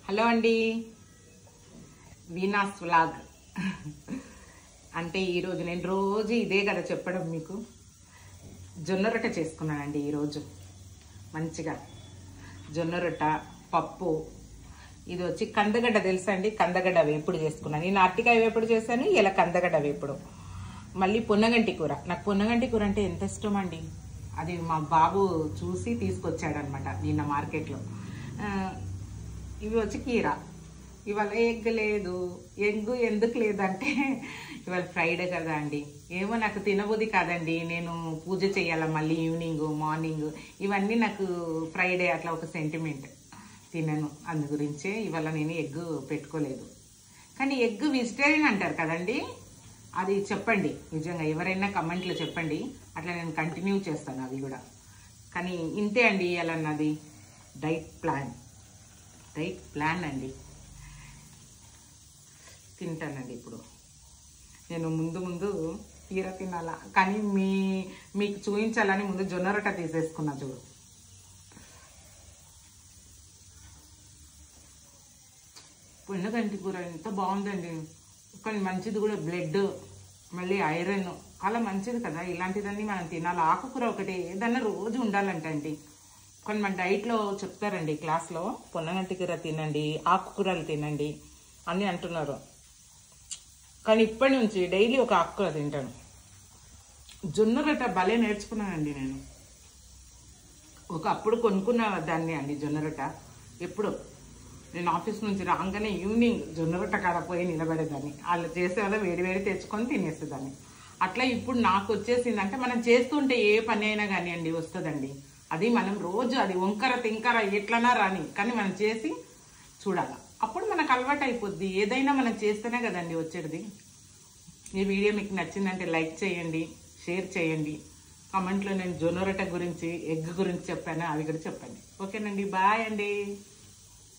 Hello అండి, Veena's vlog. అంటే ఈరోజు నేను రోజు ఇదే కదా చెప్పడం మీకు. జొన్న రొట్టె చేసుకున్నానండి ఈరోజు. మంచిగా జొన్న రొట్టె, పప్పు. ఇది వచ్చి కందగడ్డ తెలుసా అండి? కందగడ్డ వేపుడు చేసుకున్నాను. నేను అరటికాయ వేపుడు చేశాను, ఇలా కందగడ్డ వేపుడు. మళ్ళీ పొన్నగంటి కూర. నాకు పొన్నగంటి కూర అంటే ఎంత ఇష్టం అండి. అది మా బాబు చూసి తీసుకొచ్చాడనమాట నిన్న మార్కెట్లో. ఇవి వచ్చి కీర. ఇవాళ ఎగ్ లేదు. ఎగ్ ఎందుకు లేదంటే ఇవాళ ఫ్రైడే కదా అండి. ఏమో నాకు తినబుద్ధి కాదండి. నేను పూజ చేయాల మళ్ళీ ఈవినింగ్ మార్నింగ్. ఇవన్నీ నాకు ఫ్రైడే అట్లా ఒక సెంటిమెంట్. తినను, అందు గురించే ఇవాళ నేను ఎగ్ పెట్టుకోలేదు. కానీ ఎగ్ వెజిటేరియన్ అంటారు కదండి, అది చెప్పండి. నిజంగా ఎవరైనా కమెంట్లో చెప్పండి, అట్లా నేను కంటిన్యూ చేస్తాను అది కూడా. కానీ ఇంతే అండి ఇలా నాది డైట్ ప్లాన్ అండి. తింటానండి ఇప్పుడు. నేను ముందు కీర తినాలా, కానీ మీకు చూపించాలని ముందు జొన్న రొట్టె తీసేసుకున్నా చూడు. పొన్నగంటి కూర ఎంత బాగుందండి. కానీ మంచిది కూడా, బ్లడ్ మళ్ళీ ఐరన్ అలా మంచిది కదా. ఇలాంటిదన్నీ మనం తినాలి. ఆకుకూర ఒకటి ఏదన్నా రోజు ఉండాలంట అండి. కొన్ని మన డైట్లో చెప్తారండి క్లాస్లో, పొన్నగంటి కూర తినండి, ఆకుకూరలు తినండి అని అంటున్నారు. కానీ ఇప్పటి నుంచి డైలీ ఒక ఆకుకూర తింటాను. జొన్న రొట్టె భలే నేర్చుకున్నానండి నేను. ఒకప్పుడు కొనుక్కున్న దాన్ని అండి జొన్న రొట్టె. ఎప్పుడు నేను ఆఫీస్ నుంచి రాగానే ఈవినింగ్ జొన్న రొట్టె కాడ పోయి నిలబడేదాన్ని. వాళ్ళు చేసేవాళ్ళ వేడి తెచ్చుకొని తినేసేదాన్ని. అట్లా ఇప్పుడు నాకు వచ్చేసిందంటే, మనం చేస్తుంటే ఏ పని అయినా కానీ అండి వస్తుందండి. అది మనం రోజు అది వంకర తింకర ఎట్లనా రాని, కానీ మనం చేసి చూడాలి. అప్పుడు మనకు అలవాటు అయిపోద్ది. ఏదైనా మనం చేస్తేనే కదండి వచ్చేది. ఈ వీడియో మీకు నచ్చిందంటే లైక్ చేయండి, షేర్ చేయండి. కామెంట్లో నేను జొన్న రొట్టె గురించి, ఎగ్ గురించి చెప్పాను, అవి కూడా చెప్పండి. ఓకేనండి, బాయ్ అండి.